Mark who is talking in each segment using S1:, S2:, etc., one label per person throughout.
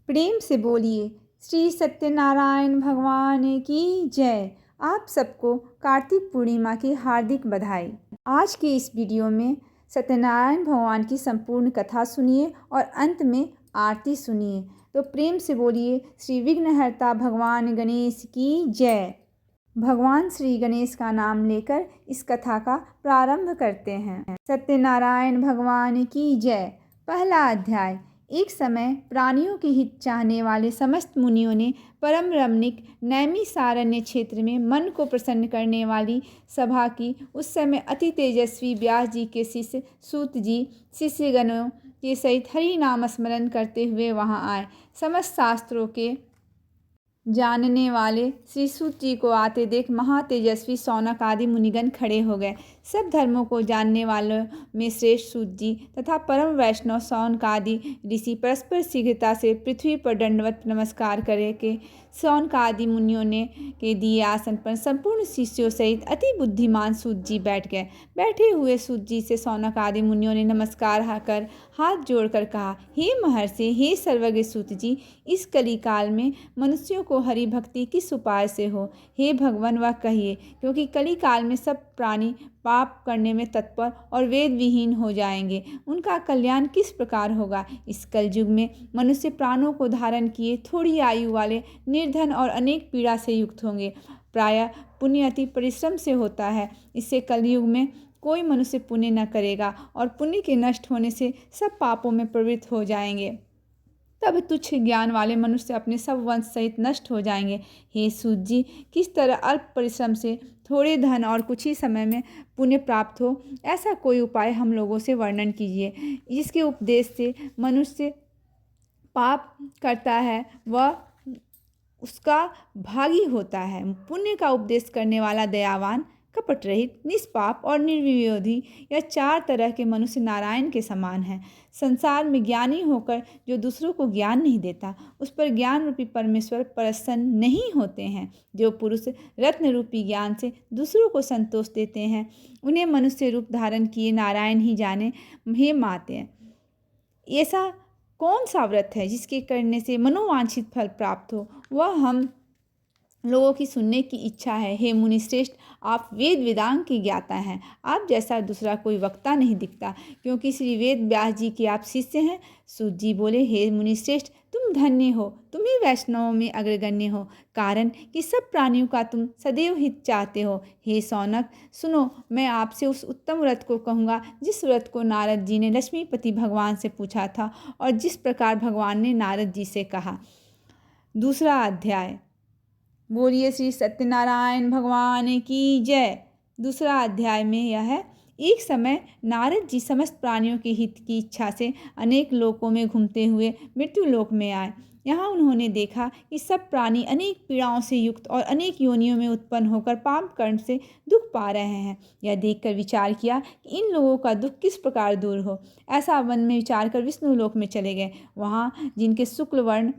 S1: प्रेम से बोलिए श्री सत्यनारायण भगवान की जय। आप सबको कार्तिक पूर्णिमा की हार्दिक बधाई। आज के इस वीडियो में सत्यनारायण भगवान की संपूर्ण कथा सुनिए और अंत में आरती सुनिए। तो प्रेम से बोलिए श्री विघ्नहर्ता भगवान गणेश की जय। भगवान श्री गणेश का नाम लेकर इस कथा का प्रारंभ करते हैं। सत्यनारायण भगवान की जय। पहला अध्याय। एक समय प्राणियों के हित चाहने वाले समस्त मुनियों ने परम रमणीक नैमिषारण्य क्षेत्र में मन को प्रसन्न करने वाली सभा की। उस समय अति तेजस्वी व्यास जी के शिष्य सूत जी शिष्यगणों के सहित हरि नाम स्मरण करते हुए वहां आए। समस्त शास्त्रों के जानने वाले श्री सूत जी को आते देख महातेजस्वी शौनक आदि मुनिगण खड़े हो गए। सब धर्मों को जानने वालों में श्रेष्ठ सूत जी तथा परम वैष्णव शौनक आदि ऋषि परस्पर शीघ्रता से पृथ्वी पर दंडवत नमस्कार करे के शौनक आदि मुनियों ने के दिए आसन पर संपूर्ण शिष्यों सहित अति बुद्धिमान सूत जी बैठ गए। बैठे हुए सूत जी से शौनक आदि मुनियों ने नमस्कार कर हाथ जोड़कर कहा, हे महर्षि, हे सर्वज्ञ सूत जी, इस कली काल में मनुष्यों को हरि भक्ति किस उपाय से हो? हे भगवान, वह कहिए, क्योंकि कली काल में सब प्राणी पाप करने में तत्पर और वेद विहीन हो जाएंगे। उनका कल्याण किस प्रकार होगा? इस कलयुग में मनुष्य प्राणों को धारण किए थोड़ी आयु वाले, निर्धन और अनेक पीड़ा से युक्त होंगे। प्रायः पुण्य अति परिश्रम से होता है। इससे कलयुग में कोई मनुष्य पुण्य न करेगा और पुण्य के नष्ट होने से सब पापों में प्रवृत्त हो जाएंगे। तब तुच्छ ज्ञान वाले मनुष्य अपने सब वंश सहित नष्ट हो जाएंगे। हे सूत जी, किस तरह अल्प परिश्रम से थोड़े धन और कुछ ही समय में पुण्य प्राप्त हो, ऐसा कोई उपाय हम लोगों से वर्णन कीजिए। जिसके उपदेश से मनुष्य पाप करता है वह उसका भागी होता है। पुण्य का उपदेश करने वाला दयावान, कपट रहित, निष्पाप और निर्विरोधी, यह चार तरह के मनुष्य नारायण के समान हैं। संसार में ज्ञानी होकर जो दूसरों को ज्ञान नहीं देता, उस पर ज्ञान रूपी परमेश्वर प्रसन्न नहीं होते हैं। जो पुरुष रत्न रूपी ज्ञान से दूसरों को संतोष देते हैं, उन्हें मनुष्य रूप धारण किए नारायण ही जाने। हे माते, ऐसा कौन सा व्रत है जिसके करने से मनोवांछित फल प्राप्त हो? वह हम लोगों की सुनने की इच्छा है। हे मुनिश्रेष्ठ, आप वेद वेदांग के ज्ञाता हैं। आप जैसा दूसरा कोई वक्ता नहीं दिखता, क्योंकि श्री वेद व्यास जी के आप शिष्य हैं। सूत जी बोले, हे मुनिश्रेष्ठ, तुम धन्य हो, तुम ही वैष्णवों में अग्रगण्य हो, कारण कि सब प्राणियों का तुम सदैव हित चाहते हो। हे शौनक, सुनो, मैं आपसे उस उत्तम व्रत को कहूँगा जिस व्रत को नारद जी ने लक्ष्मीपति भगवान से पूछा था और जिस प्रकार भगवान ने नारद जी से कहा। दूसरा अध्याय। बोलिए श्री सत्यनारायण भगवान की जय। दूसरा अध्याय में यह है। एक समय नारद जी समस्त प्राणियों के हित की इच्छा से अनेक लोकों में घूमते हुए मृत्यु लोक में आए। यहाँ उन्होंने देखा कि सब प्राणी अनेक पीड़ाओं से युक्त और अनेक योनियों में उत्पन्न होकर पाप कर्म से दुख पा रहे हैं। यह देखकर विचार किया कि इन लोगों का दुख किस प्रकार दूर हो। ऐसा मन में विचार कर विष्णु लोक में चले गए। वहाँ जिनके शुक्ल वर्ण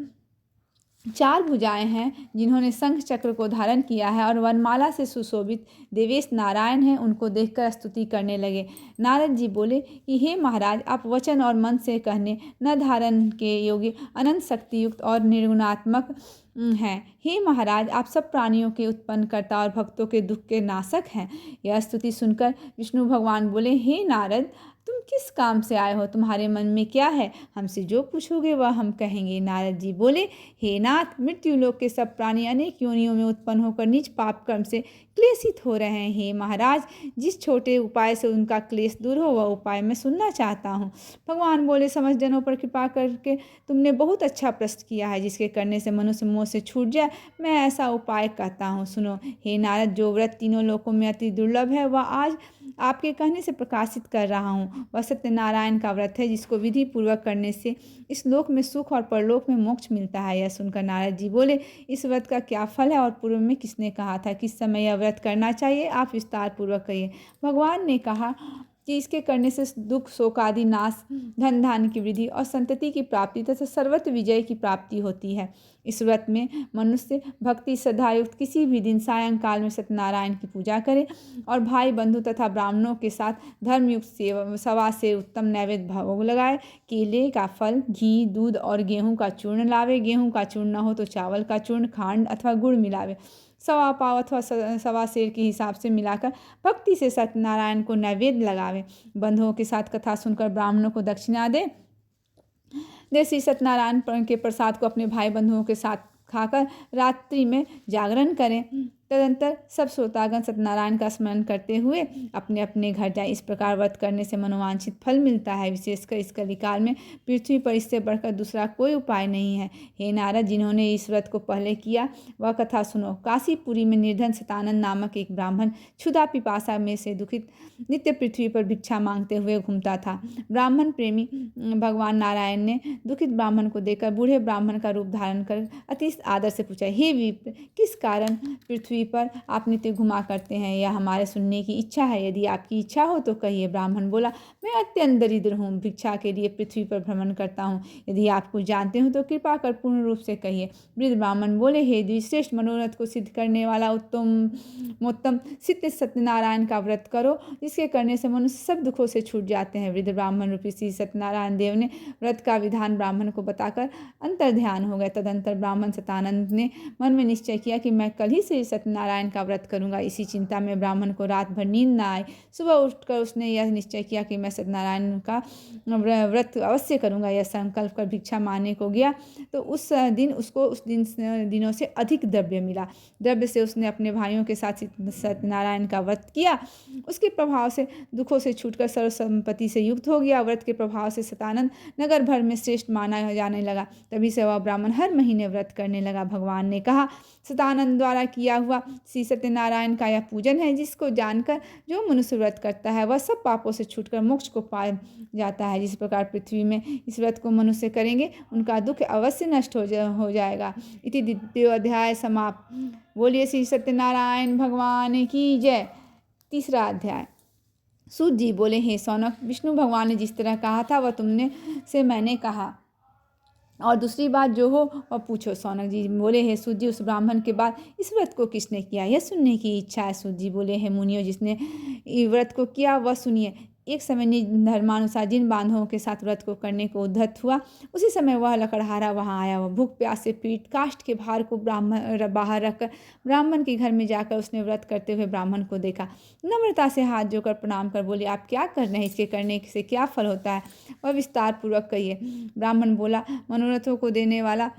S1: चार भुजाएं हैं, जिन्होंने शंख चक्र को धारण किया है और वनमाला से सुशोभित देवेश नारायण हैं, उनको देखकर स्तुति करने लगे। नारद जी बोले कि हे महाराज, आप वचन और मन से कहने न धारण के योग्य अनंत शक्ति युक्त और निर्गुणात्मक हैं। हे महाराज, आप सब प्राणियों के उत्पन्न करता और भक्तों के दुख के नाशक हैं। यह स्तुति सुनकर विष्णु भगवान बोले, हे नारद, तुम किस काम से आए हो? तुम्हारे मन में क्या है? हमसे जो पूछोगे वह हम कहेंगे। नारद जी बोले, हे नाथ, मृत्यु लोक के सब प्राणी अनेक योनियों में उत्पन्न होकर नीच पाप कर्म से क्लेशित हो रहे हैं। हे महाराज, जिस छोटे उपाय से उनका क्लेश दूर हो वह उपाय मैं सुनना चाहता हूँ। भगवान बोले, समस्त जनों पर कृपा करके तुमने बहुत अच्छा प्रश्न किया है, जिसके करने से मनुष्य मोह से छूट जाए। मैं ऐसा उपाय कहता हूँ, सुनो। हे नारद, जो व्रत तीनों लोकों में अति दुर्लभ है वह आज आपके कहने से प्रकाशित कर रहा हूँ। वह सत्यनारायण का व्रत है, जिसको विधि पूर्वक करने से इस लोक में सुख और परलोक में मोक्ष मिलता है। यह सुनकर नारद जी बोले, इस व्रत का क्या फल है और पूर्व में किसने कहा था? किस समय यह व्रत करना चाहिए? आप विस्तार पूर्वक कहिए। भगवान ने कहा कि इसके करने से दुख शोक आदि नाश, धन धान्य की वृद्धि और संतति की प्राप्ति तथा सर्वत्र विजय की प्राप्ति होती है। इस व्रत में मनुष्य भक्ति श्रद्धा युक्त किसी भी दिन सायंकाल में सत्यनारायण की पूजा करे और भाई बंधु तथा ब्राह्मणों के साथ धर्मयुक्त सवा से उत्तम नैवेद्य भोग लगाए। केले का फल, घी, दूध और गेहूं का चूर्ण लावे। गेहूं का चूर्ण न हो तो चावल का चूर्ण, खांड अथवा गुड़ मिलावे। सवा पाव अथवा सवा सेर के हिसाब से मिलाकर भक्ति से सत्यनारायण को नैवेद्य लगावे। बंधुओं के साथ कथा सुनकर ब्राह्मणों को दक्षिणा दे श्री सत्यनारायण के प्रसाद को अपने भाई बंधुओं के साथ खाकर रात्रि में जागरण करें। तदंतर सब श्रोतागण सत्यनारायण का स्मरण करते हुए अपने अपने घर जाए। इस प्रकार व्रत करने से मनोवांछित फल मिलता है। विशेषकर इस कलिकाल में पृथ्वी पर इससे बढ़कर दूसरा कोई उपाय नहीं है। हे नारद, जिन्होंने इस व्रत को पहले किया वह कथा सुनो। काशीपुरी में निर्धन सतानंद नामक एक ब्राह्मण क्षुधा पिपासा में से दुखित नित्य पृथ्वी पर भिक्षा मांगते हुए घूमता था। ब्राह्मण प्रेमी भगवान नारायण ने दुखित ब्राह्मण को देखकर बूढ़े ब्राह्मण का रूप धारण कर अति आदर से पूछा, हे विप्र, किस कारण पृथ्वी पर आप नित्य घुमा करते हैं? यह हमारे सुनने की इच्छा है। यदि आपकी इच्छा हो तो कहिए। ब्राह्मण बोला, मैं अत्यंत दरिद्र हूँ, भिक्षा के लिए पृथ्वी पर भ्रमण करता हूँ। यदि आप कुछ जानते हो तो कृपा कर पूर्ण रूप से कहिए। वृद्ध ब्राह्मण बोले, हे द्विश्रेष्ठ, मनोरथ को सिद्ध करने वाला उत्तम सिद्ध सत्यनारायण का व्रत करो, जिसके करने से मनुष्य सब दुखों से छूट जाते हैं। वृद्ध ब्राह्मण रूपी श्री सत्यनारायण देव ने व्रत का विधान ब्राह्मण को बताकर अंतर ध्यान हो गए। तदंतर ब्राह्मण सतानंद ने मन में निश्चय किया कि मैं कल ही से सत्यनारायण का व्रत करूंगा। इसी चिंता में ब्राह्मण को रात भर नींद न आई। सुबह उठकर उसने यह निश्चय किया कि मैं सत्यनारायण का व्रत अवश्य करूंगा। यह संकल्प कर भिक्षा मांगने को गया तो उस दिन उसको उस दिनों से अधिक द्रव्य मिला। द्रव्य से उसने अपने भाइयों के साथ सत्यनारायण का व्रत किया। उसके प्रभाव से दुखों से छूटकर सर्व संपत्ति से युक्त हो गया। व्रत के प्रभाव से सतानंद नगर भर में श्रेष्ठ माना जाने लगा। तभी से वह ब्राह्मण हर महीने व्रत करने लगा। भगवान ने कहा, सतानंद द्वारा किया हुआ श्री सत्यनारायण का यह पूजन है, जिसको जानकर जो मनुष्य व्रत करता है वह सब पापों से छूटकर मोक्ष को पा जाता है। जिस प्रकार पृथ्वी में इस व्रत को मनुष्य करेंगे उनका दुख अवश्य नष्ट हो जाएगा। इति द्वितीय अध्याय समाप्त। बोलिए श्री सत्यनारायण भगवान की जय। तीसरा अध्याय। सूत जी बोले, हे सौनक, विष्णु भगवान ने जिस तरह कहा था वह तुमने से मैंने कहा, और दूसरी बात जो हो वह पूछो। सौनक जी बोले, हे सूत जी, उस ब्राह्मण के बाद इस व्रत को किसने किया, यह सुनने की इच्छा है। सूत जी बोले, हे मुनियो, जिसने व्रत को किया वह सुनिए। एक समय निज धर्मानुसार जिन बांधवों के साथ व्रत को करने को उद्धत हुआ, उसी समय वह लकड़हारा वहाँ आया। वह भूख प्यास से पीट काष्ठ के भार को बाहर रखकर ब्राह्मण के घर में जाकर उसने व्रत करते हुए ब्राह्मण को देखा। नम्रता से हाथ जोड़कर प्रणाम कर बोले, आप क्या कर रहे हैं? इसके करने से क्या फल होता है? वह विस्तार पूर्वक कहिए। ब्राह्मण बोला, मनोरथों को देने वाला,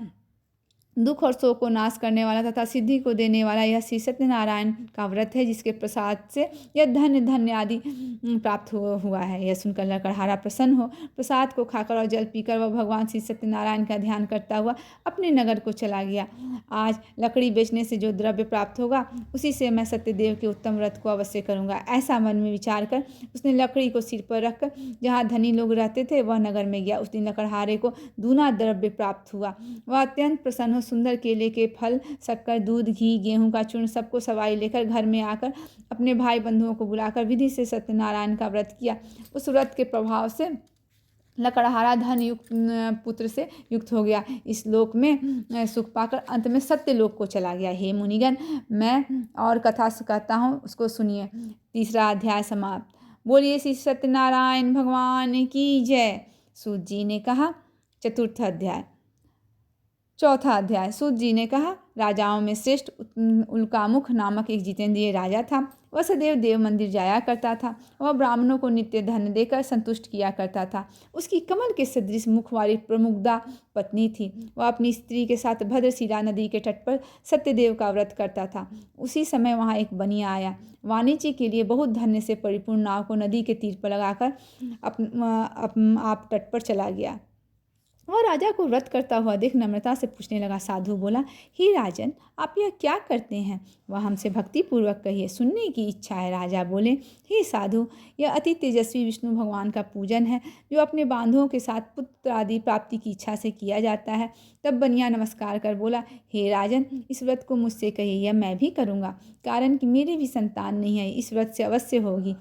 S1: दुख और शोक को नाश करने वाला तथा सिद्धि को देने वाला यह श्री सत्यनारायण का व्रत है, जिसके प्रसाद से यह धन्य आदि प्राप्त हुआ है। यह सुनकर लकड़हारा प्रसन्न हो प्रसाद को खाकर और जल पीकर वह भगवान श्री सत्यनारायण का ध्यान करता हुआ अपने नगर को चला गया। आज लकड़ी बेचने से जो द्रव्य प्राप्त होगा उसी से मैं सत्यदेव के उत्तम व्रत को अवश्य करूँगा। ऐसा मन में विचार कर उसने लकड़ी को सिर पर रखकर जहाँ धनी लोग रहते थे वह नगर में गया। उस दिन लकड़हारे को दूना द्रव्य प्राप्त हुआ। वह अत्यंत प्रसन्न सुंदर केले के फल, शक्कर, दूध, घी, गेहूं का चूर्ण सबको सवाई लेकर घर में आकर अपने भाई बंधुओं को बुलाकर विधि से सत्यनारायण का व्रत किया। उस व्रत के प्रभाव से लकड़हारा धन युक्त पुत्र से युक्त हो गया। इस लोक में सुख पाकर अंत में सत्य लोक को चला गया। हे मुनिगण, मैं और कथा कहता हूँ, उसको सुनिए। तीसरा अध्याय समाप्त। बोलिए श्री सत्यनारायण भगवान की जय। सूत जी ने कहा। चतुर्थ अध्याय। चौथा अध्याय। सूत जी ने कहा, राजाओं में श्रेष्ठ उल्कामुख नामक एक जितेंद्रिय राजा था। वह सदैव देव मंदिर जाया करता था। वह ब्राह्मणों को नित्य धन देकर संतुष्ट किया करता था। उसकी कमल के सदृश मुख वाली प्रमुग्धा पत्नी थी। वह अपनी स्त्री के साथ भद्रशिला नदी के तट पर सत्यदेव का व्रत करता था। उसी समय वहाँ एक बनिया आया। वाणिज्य के लिए बहुत धन्य से परिपूर्ण नाव को नदी के तीर पर लगाकर आप तट पर चला गया। वह राजा को व्रत करता हुआ देख नम्रता से पूछने लगा। साधु बोला, हे राजन, आप यह क्या करते हैं? वह हमसे भक्ति पूर्वक कहिए, सुनने की इच्छा है। राजा बोले, हे साधु, यह अति तेजस्वी विष्णु भगवान का पूजन है, जो अपने बांधवों के साथ पुत्र आदि प्राप्ति की इच्छा से किया जाता है। तब बनिया नमस्कार कर बोला, हे राजन, इस व्रत को मुझसे कहिए, यह मैं भी करूँगा, कारण कि मेरी भी संतान नहीं है, इस व्रत से अवश्य होगी।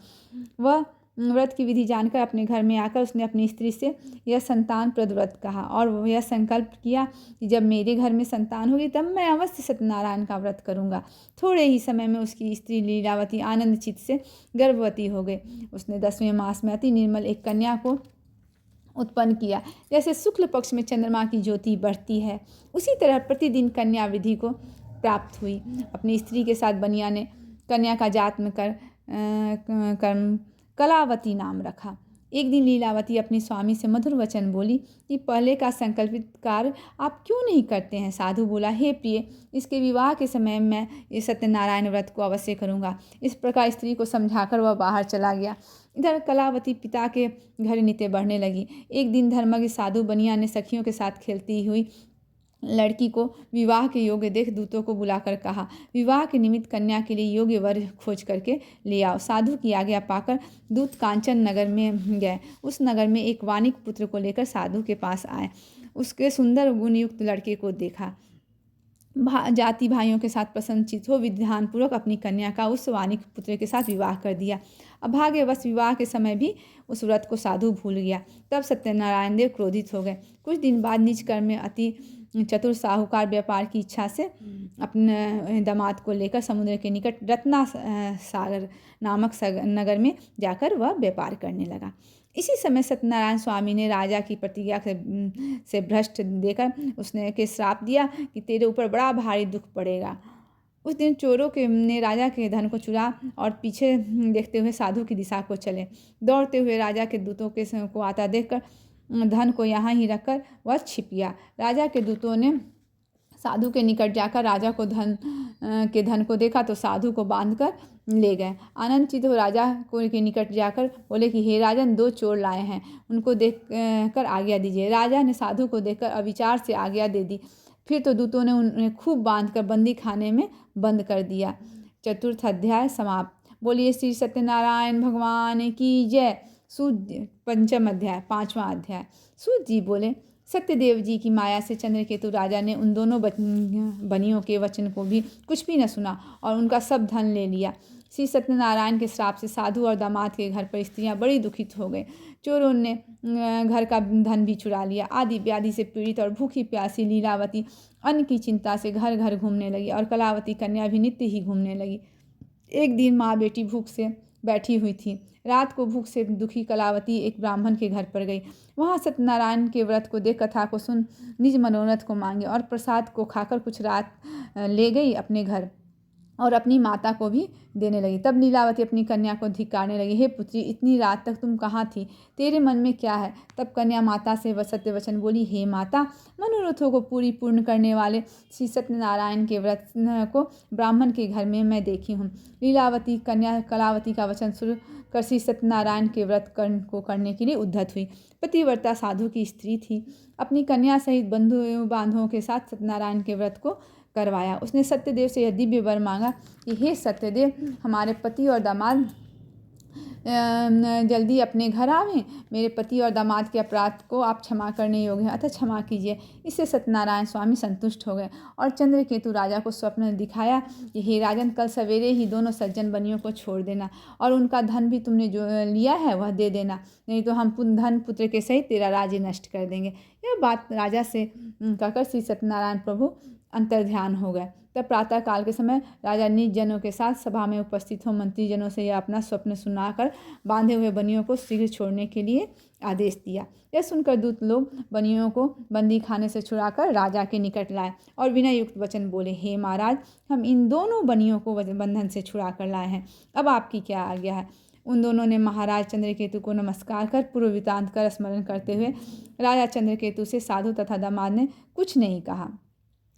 S1: वह व्रत की विधि जानकर अपने घर में आकर उसने अपनी स्त्री से यह संतान प्रद व्रत कहा और वह यह संकल्प किया कि जब मेरे घर में संतान होगी तब मैं अवश्य सत्यनारायण का व्रत करूँगा। थोड़े ही समय में उसकी स्त्री लीलावती आनंद चित्त से गर्भवती हो गई। उसने 10वें मास में अति निर्मल एक कन्या को उत्पन्न किया। जैसे शुक्ल पक्ष में चंद्रमा की ज्योति बढ़ती है, उसी तरह प्रतिदिन कन्या विधि को प्राप्त हुई। अपनी स्त्री के साथ बनिया ने कन्या का जात्म कर कलावती नाम रखा। एक दिन लीलावती अपने स्वामी से मधुर वचन बोली कि पहले का संकल्पित कार्य आप क्यों नहीं करते हैं। साधु बोला, हे प्रिय, इसके विवाह के समय मैं इस सत्यनारायण व्रत को अवश्य करूँगा। इस प्रकार स्त्री को समझाकर वह बाहर चला गया। इधर कलावती पिता के घर नित्य बढ़ने लगी। एक दिन धर्मज्ञ साधु बनिया ने सखियों के साथ खेलती हुई लड़की को विवाह के योग्य देख दूतों को बुलाकर कहा, विवाह के निमित्त कन्या के लिए योग्य वर खोज करके ले आओ। साधु की आज्ञा पाकर दूत कांचन नगर में गए। उस नगर में एक वानिक पुत्र को लेकर साधु के पास आए। उसके सुंदर गुणयुक्त लड़के को देखा। जाति भाइयों के साथ प्रसन्नचित हो विधानपूर्वक अपनी कन्या का उस वानिक पुत्र के साथ विवाह कर दिया। अभाग्यवश विवाह के समय भी उस व्रत को साधु भूल गया। तब सत्यनारायण देव क्रोधित हो गए। कुछ दिन बाद निज कर्म में अति चतुर साहूकार व्यापार की इच्छा से अपने दामाद को लेकर समुद्र के निकट रत्ना सागर नामक नगर में जाकर वह व्यापार करने लगा। इसी समय सत्यनारायण स्वामी ने राजा की प्रतिज्ञा से भ्रष्ट देकर उसने के श्राप दिया कि तेरे ऊपर बड़ा भारी दुख पड़ेगा। उस दिन चोरों के ने राजा के धन को चुरा और पीछे देखते हुए साधु की दिशा को चले। दौड़ते हुए राजा के दूतों को आता देखकर धन को यहाँ ही रखकर वह छिप गया। राजा के दूतों ने साधु के निकट जाकर राजा को धन को देखा तो साधु को बांधकर ले गए। आनंदचित हो राजा को के निकट जाकर बोले कि हे राजन, 2 चोर लाए हैं, उनको देख कर आज्ञा दीजिए। राजा ने साधु को देखकर अविचार से आज्ञा दे दी। फिर तो दूतों ने उन्हें खूब बांधकर बंदी खाने में बंद कर दिया। चतुर्थ अध्याय समाप्त। बोलिए श्री सत्यनारायण भगवान की जय। सूत पंचम अध्याय 5वां अध्याय। सूत जी बोले, सत्यदेव जी की माया से चंद्रकेतु राजा ने उन दोनों बनियों के वचन को भी कुछ भी न सुना और उनका सब धन ले लिया। श्री सत्यनारायण के श्राप से साधु और दामाद के घर पर स्त्रियां बड़ी दुखित हो गई। चोरों ने घर का धन भी चुरा लिया। आदि व्याधि से पीड़ित और भूखी प्यासी लीलावती अन्न की चिंता से घर घर घूमने लगी और कलावती कन्या भी नित्य ही घूमने लगी। एक दिन माँ बेटी भूख से बैठी हुई थी। रात को भूख से दुखी कलावती एक ब्राह्मण के घर पर गई। वहाँ सत्यनारायण के व्रत को देख कथा को सुन निज मनोरथ को मांगे और प्रसाद को खाकर कुछ रात ले गई अपने घर और अपनी माता को भी देने लगी। तब लीलावती अपनी कन्या को धिक्कारने लगी, हे पुत्री, इतनी रात तक तुम कहाँ थी? तेरे मन में क्या है? तब कन्या माता से सत्य वचन बोली, हे माता, मनोरथों को पूर्ण करने वाले श्री सत्यनारायण के व्रत को ब्राह्मण के घर में मैं देखी हूँ। लीलावती कन्या कलावती का वचन सुन कर श्री सत्यनारायण के व्रत को करने के लिए उद्धत हुई। पतिव्रता साधु की स्त्री थी। अपनी कन्या सहित बंधु बांधवों के साथ सत्यनारायण के व्रत को करवाया। उसने सत्यदेव से यह दिव्य वर मांगा कि हे सत्यदेव, हमारे पति और दामाद जल्दी अपने घर आवें। मेरे पति और दामाद के अपराध को आप क्षमा करने योग्य हैं, अतः क्षमा कीजिए। इससे सत्यनारायण स्वामी संतुष्ट हो गए और चंद्रकेतु राजा को स्वप्न दिखाया कि हे राजन, कल सवेरे ही दोनों सज्जन बनियों को छोड़ देना और उनका धन भी तुमने जो लिया है वह दे देना, नहीं तो हम धन पुत्र के सहित तेरा राज्य नष्ट कर देंगे। यह बात राजा से कहकर श्री सत्यनारायण प्रभु अंतर्ध्यान हो गए। तब प्रातः काल के समय राजा निज जनों के साथ सभा में उपस्थित हो मंत्रीजनों से यह अपना स्वप्न सुनाकर बांधे हुए बनियों को शीघ्र छोड़ने के लिए आदेश दिया। यह सुनकर दूत लोग बनियों को बंदी खाने से छुड़ाकर राजा के निकट लाए और विनय युक्त वचन बोले, हे महाराज, हम इन दोनों बनियों को बंधन से छुड़ा कर लाए हैं, अब आपकी क्या आज्ञा है? उन दोनों ने महाराज चंद्रकेतु को नमस्कार कर पूर्व वृत्तांत कर स्मरण करते हुए राजा चंद्रकेतु से साधु तथा दामाद ने कुछ नहीं कहा।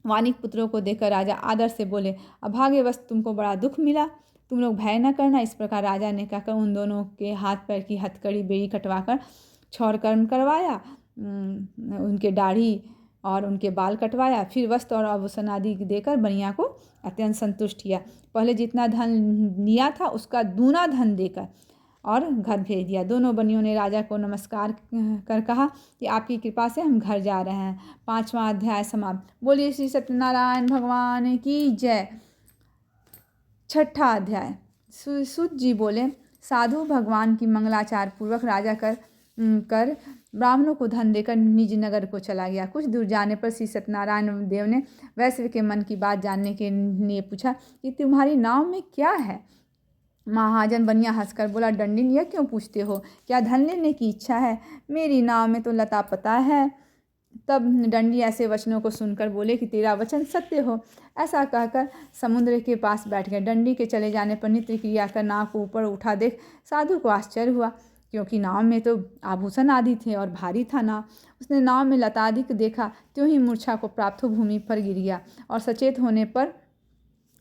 S1: वानिक पुत्रों को देखकर राजा आदर से बोले, अभाग्यवश तुमको बड़ा दुख मिला, तुम लोग भय न करना। इस प्रकार राजा ने कहकर उन दोनों के हाथ पैर की हथकड़ी बेड़ी कटवाकर क्षौर कर्म करवाया, उनके दाढ़ी और उनके बाल कटवाया, फिर वस्त्र और आभूषण आदि देकर बनिया को अत्यंत संतुष्ट किया। पहले जितना धन लिया था उसका दूना धन देकर और घर भेज दिया। दोनों बनियों ने राजा को नमस्कार कर कहा कि आपकी कृपा से हम घर जा रहे हैं। 5वां अध्याय समाप्त। बोलिए श्री सत्यनारायण भगवान की जय। 6ठा अध्याय। सूत जी बोले, साधु भगवान की मंगलाचार पूर्वक राजा कर ब्राह्मणों को धन देकर निज नगर को चला गया। कुछ दूर जाने पर श्री सत्यनारायण देव ने वैश्य के मन की बात जानने के लिए पूछा कि तुम्हारी नाव में क्या है। महाजन बनिया हंसकर बोला, डंडिन यह क्यों पूछते हो, क्या धन लेने की इच्छा है? मेरी नाव में तो लता पता है। तब डंडी ऐसे वचनों को सुनकर बोले कि तेरा वचन सत्य हो। ऐसा कहकर समुद्र के पास बैठ गए। डंडी के चले जाने पर नित्य क्रिया कर नाव को ऊपर उठा देख साधु को आश्चर्य हुआ, क्योंकि नाव में तो आभूषण आदि थे और भारी था नाव। उसने नाव में लता आदि देखा, त्यों ही मूर्छा को प्राप्त हो भूमि पर गिर गया और सचेत होने पर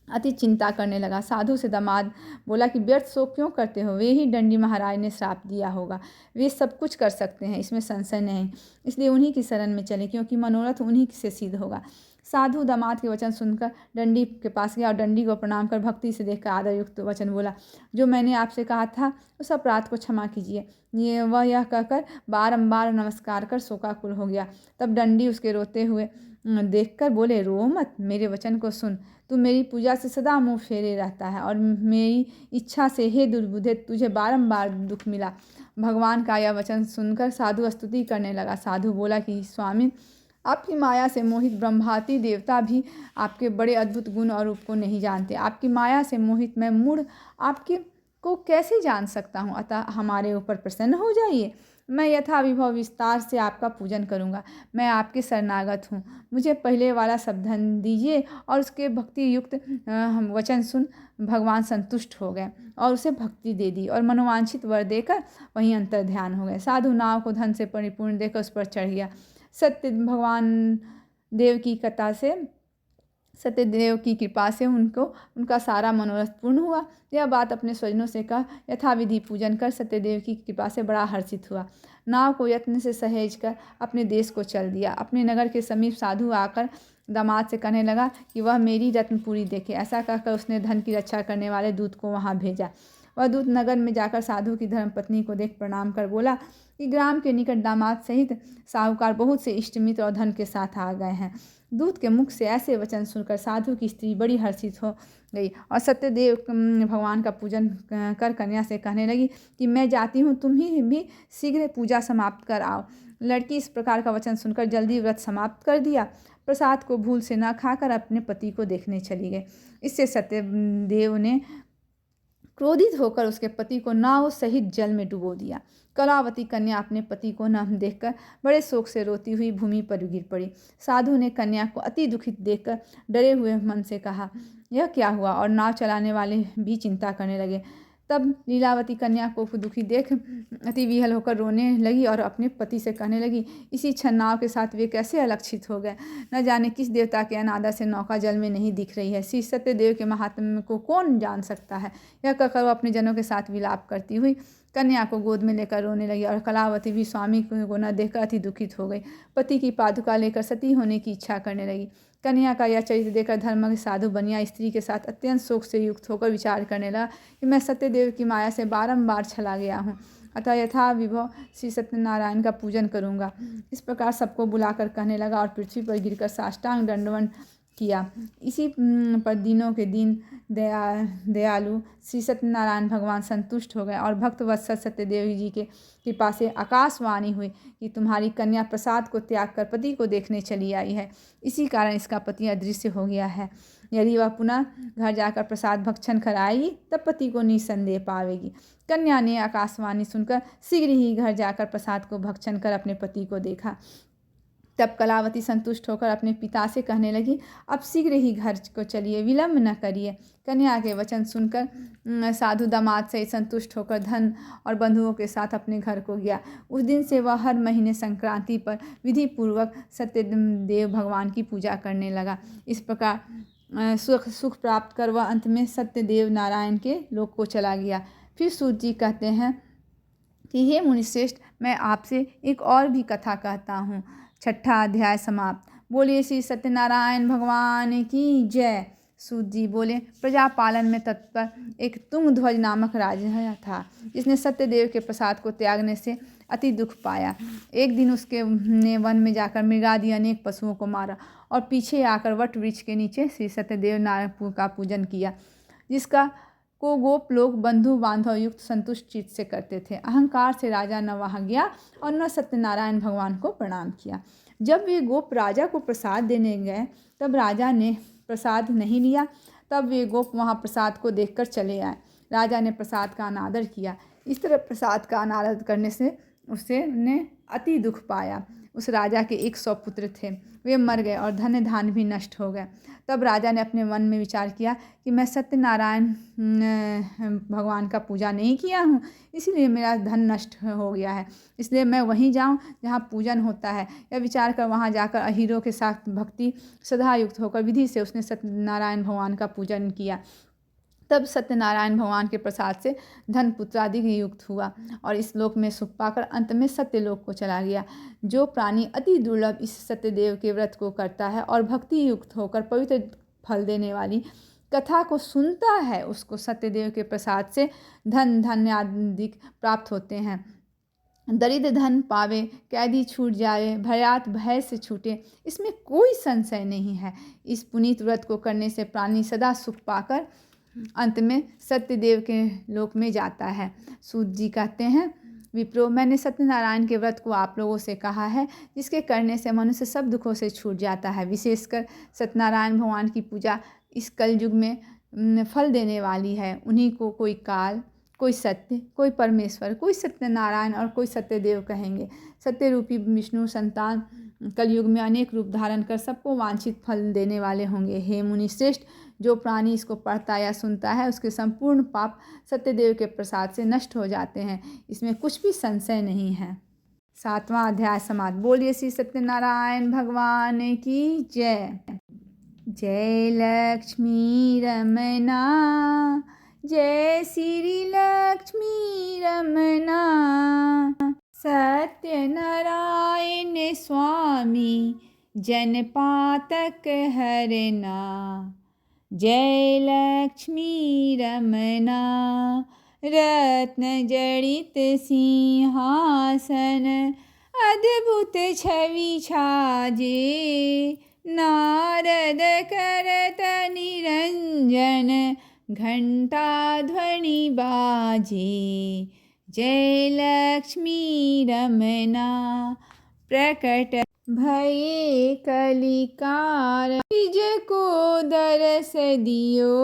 S1: अति चिंता करने लगा। साधु से दामाद बोला कि व्यर्थ शोक क्यों करते हो, वे ही डंडी महाराज ने श्राप दिया होगा, वे सब कुछ कर सकते हैं, इसमें संशय नहीं, इसलिए उन्हीं की शरण में चले, क्योंकि मनोरथ उन्हीं से सिद्ध होगा। साधु दामाद के वचन सुनकर डंडी के पास गया और डंडी को प्रणाम कर भक्ति से देखकर आदर युक्त वचन बोला, जो मैंने आपसे कहा था उस अपराध को क्षमा कीजिए। यह कहकर बारंबार नमस्कार कर शोकाकुल हो गया। तब डंडी उसके रोते हुए देखकर बोले, रो मत, मेरे वचन को सुन, तू मेरी पूजा से सदा मुँह फेरे रहता है और मेरी इच्छा से हे दुर्बुद्धे तुझे बारंबार दुख मिला। भगवान का यह वचन सुनकर साधु स्तुति करने लगा। साधु बोला कि स्वामी, आपकी माया से मोहित ब्रह्मादि देवता भी आपके बड़े अद्भुत गुण और रूप को नहीं जानते। आपकी माया से मोहित मैं मूढ़ आपके को कैसे जान सकता हूँ? अतः हमारे ऊपर प्रसन्न हो जाइए, मैं यथा विभव विस्तार से आपका पूजन करूँगा। मैं आपके शरणागत हूँ, मुझे पहले वाला सब धन दीजिए। और उसके भक्ति युक्त वचन सुन भगवान संतुष्ट हो गए और उसे भक्ति दे दी और मनोवांछित वर देकर वहीं अंतर ध्यान हो गए। साधु नाव को धन से परिपूर्ण देकर उस पर चढ़ गया। सत्यदेव की कृपा से उनका सारा मनोरथ पूर्ण हुआ। यह बात अपने स्वजनों से कह यथाविधि पूजन कर सत्यदेव की कृपा से बड़ा हर्षित हुआ। नाव को यत्न से सहेज कर अपने देश को चल दिया। अपने नगर के समीप साधु आकर दामाद से कहने लगा कि वह मेरी रत्नपुरी देखे। ऐसा कहकर उसने धन की रक्षा करने वाले दूत को वहाँ भेजा। वह दूत नगर में जाकर साधु की धर्मपत्नी को देख प्रणाम कर बोला कि ग्राम के निकट दामाद सहित साहूकार बहुत से इष्ट मित्र और धन के साथ आ गए हैं। दूत के मुख से ऐसे वचन सुनकर साधु की स्त्री बड़ी हर्षित हो गई और सत्यदेव भगवान का पूजन कर कन्या से कहने लगी कि मैं जाती हूँ, तुम ही भी शीघ्र पूजा समाप्त कर आओ। लड़की इस प्रकार का वचन सुनकर जल्दी व्रत समाप्त कर दिया। प्रसाद को भूल से न खाकर अपने पति को देखने चली गई। इससे सत्यदेव ने क्रोधित होकर उसके पति को नाव सहित जल में डुबो दिया। कलावती कन्या अपने पति को न देखकर बड़े शोक से रोती हुई भूमि पर गिर पड़ी। साधु ने कन्या को अति दुखित देखकर डरे हुए मन से कहा, यह क्या हुआ? और नाव चलाने वाले भी चिंता करने लगे। तब लीलावती कन्या को दुखी देख अति विहल होकर रोने लगी और अपने पति से कहने लगी, इसी क्षण नाव के साथ वे कैसे अलक्षित हो गए। न जाने किस देवता के अनादर से नौका जल में नहीं दिख रही है। श्री सत्यदेव के महात्म्य को कौन जान सकता है। यह कहकर वो अपने जनों के साथ विलाप करती हुई कन्या को गोद में लेकर रोने लगी और कलावती भी स्वामी को न देखकर अति दुखित हो गई। पति की पादुका लेकर सती होने की इच्छा करने लगी। कन्या का यह चरित्र देखकर धर्म साधु बनिया स्त्री के साथ अत्यंत शोक से युक्त होकर विचार करने लगा कि मैं सत्यदेव की माया से बारंबार छला गया हूँ, अतः यथा विभव श्री सत्यनारायण का पूजन करूँगा। इस प्रकार सबको बुलाकर कहने लगा और पृथ्वी पर गिरकर साष्टांग दंडवत किया। इसी पर दिनों के दिन दयालु श्री सत्यनारायण भगवान संतुष्ट हो गए और भक्त वत्सल सत्यदेव जी के कृपा से आकाशवाणी हुई कि तुम्हारी कन्या प्रसाद को त्याग कर पति को देखने चली आई है। इसी कारण इसका पति अदृश्य हो गया है। यदि वह पुनः घर जाकर प्रसाद भक्षण कराएगी तब पति को निसंदेह पावेगी। कन्या ने आकाशवाणी सुनकर शीघ्र ही घर जाकर प्रसाद को भक्षण कर अपने पति को देखा। तब कलावती संतुष्ट होकर अपने पिता से कहने लगी, अब शीघ्र ही घर को चलिए, विलम्ब न करिए। कन्या के वचन सुनकर साधु दामाद से संतुष्ट होकर धन और बंधुओं के साथ अपने घर को गया। उस दिन से वह हर महीने संक्रांति पर विधि पूर्वक सत्यदेव भगवान की पूजा करने लगा। इस प्रकार सुख प्राप्त कर वह अंत में सत्यदेव नारायण के लोक को चला गया। फिर सूत जी कहते हैं कि हे मुनिश्रेष्ठ, मैं आपसे एक और भी कथा कहता हूँ। 6ठा अध्याय समाप्त। बोलिए श्री सत्यनारायण भगवान की जय। सूत जी बोले, प्रजा पालन में तत्पर एक तुंगध्वज नामक राजा था, जिसने सत्यदेव के प्रसाद को त्यागने से अति दुख पाया। एक दिन उसके ने वन में जाकर मृगादि अनेक पशुओं को मारा और पीछे आकर वट वृक्ष के नीचे श्री सत्यदेव नारायण का पूजन किया, जिसका को गोप लोग बंधु बांधव युक्त संतुष्ट चित्त से करते थे। अहंकार से राजा न वहाँ गया और न सत्यनारायण भगवान को प्रणाम किया। जब वे गोप राजा को प्रसाद देने गए तब राजा ने प्रसाद नहीं लिया। तब वे गोप वहाँ प्रसाद को देखकर चले आए। राजा ने प्रसाद का अनादर किया। इस तरह प्रसाद का अनादर करने से उसने अति दुख पाया। उस राजा के 100 पुत्र थे, वे मर गए और धन धान भी नष्ट हो गए। तब राजा ने अपने मन में विचार किया कि मैं सत्यनारायण भगवान का पूजा नहीं किया हूँ, इसीलिए मेरा धन नष्ट हो गया है, इसलिए मैं वहीं जाऊँ जहाँ पूजन होता है। यह विचार कर वहाँ जाकर अहीरों के साथ भक्ति श्रद्धा युक्त होकर विधि से उसने सत्यनारायण भगवान का पूजन किया। तब सत्यनारायण भगवान के प्रसाद से धन पुत्रादि युक्त हुआ और इस लोक में सुख पाकर अंत में सत्यलोक को चला गया। जो प्राणी अति दुर्लभ इस सत्यदेव के व्रत को करता है और भक्ति युक्त होकर पवित्र फल देने वाली कथा को सुनता है, उसको सत्यदेव के प्रसाद से धन धान्य आदि प्राप्त होते हैं। दरिद्र धन पावे, कैदी छूट जाए, भयात भय से छूटे, इसमें कोई संशय नहीं है। इस पुनीत व्रत को करने से प्राणी सदा सुख पाकर अंत में सत्यदेव के लोक में जाता है। सूत जी कहते हैं, विप्रो, मैंने सत्यनारायण के व्रत को आप लोगों से कहा है, जिसके करने से मनुष्य सब दुखों से छूट जाता है। विशेषकर सत्यनारायण भगवान की पूजा इस कलयुग में फल देने वाली है। उन्हीं को कोई काल, कोई सत्य, कोई परमेश्वर, कोई सत्यनारायण और कोई सत्यदेव कहेंगे। सत्य रूपी विष्णु संतान कलयुग में अनेक रूप धारण कर सबको वांछित फल देने वाले होंगे। हे मुनि श्रेष्ठ, जो प्राणी इसको पढ़ता या सुनता है उसके संपूर्ण पाप सत्यदेव के प्रसाद से नष्ट हो जाते हैं, इसमें कुछ भी संशय नहीं है। 7वां अध्याय समाप्त। बोलिए श्री सत्यनारायण भगवान की जय। जय लक्ष्मी रमना, जय श्री लक्ष्मी रमना। सत्यनारायण स्वामी जनपातक हरना, जय लक्ष्मी रमना। रत्न जड़ित सिंहासन अद्भुत छवि छाजे, नारद करत निरंजन घंटा ध्वनि बाजे। जय लक्ष्मी रमना। प्रकट भये कलिकार, निज को दरस दियो,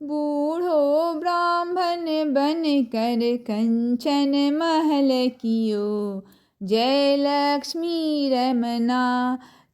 S1: बूढ़ो ब्राह्मण बन कर कंचन महल कियो। जय लक्ष्मी रमना।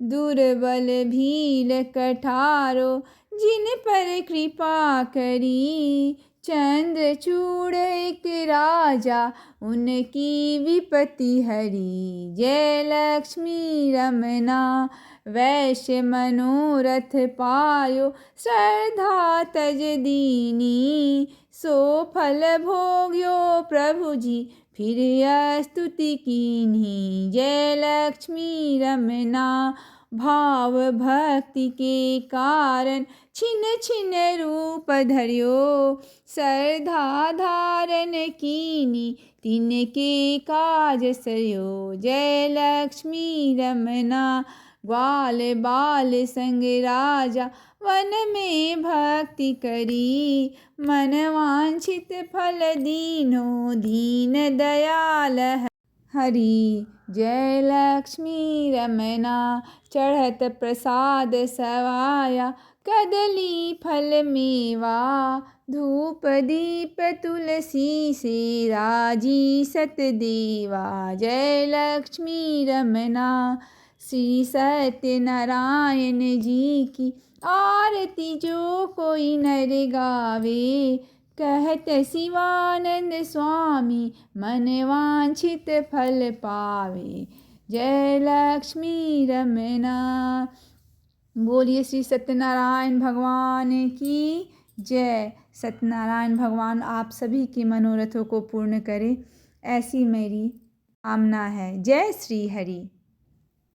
S1: दुर्बल भील कठारो, जिन पर कृपा करी, चंद्रचूड़ एक राजा उनकी विपत्ति हरी। जय लक्ष्मी रमना। वैश्य मनोरथ पायो, श्रद्धा तज दीनी, सो फल भोग्यो प्रभु जी, फिर स्तुति कीन्ही। जय लक्ष्मी रमना। भाव भक्ति के कारण छिन छिन रूप धरियो, श्रद्धा धारण कीनी, तिनके काज सयो। जय लक्ष्मी रमना। ग्वाल बाल संग राजा वन में भक्ति करी, मन वांछित फल दीनो, दीन दयाल हरि। जय लक्ष्मी रमना। चढ़त प्रसाद सवाया, कदली फल मेवा, धूप दीप तुलसी से राजी सतदेवा। जय लक्ष्मी रमना। श्री सत्यनारायण जी की आरती जो कोई नर गावे, कहत शिवानंद स्वामी मन वांछित फल पावे। जय लक्ष्मी रमना। बोलिए श्री सत्यनारायण भगवान की जय। सत्यनारायण भगवान आप सभी के मनोरथों को पूर्ण करें, ऐसी मेरी कामना है। जय श्री हरि।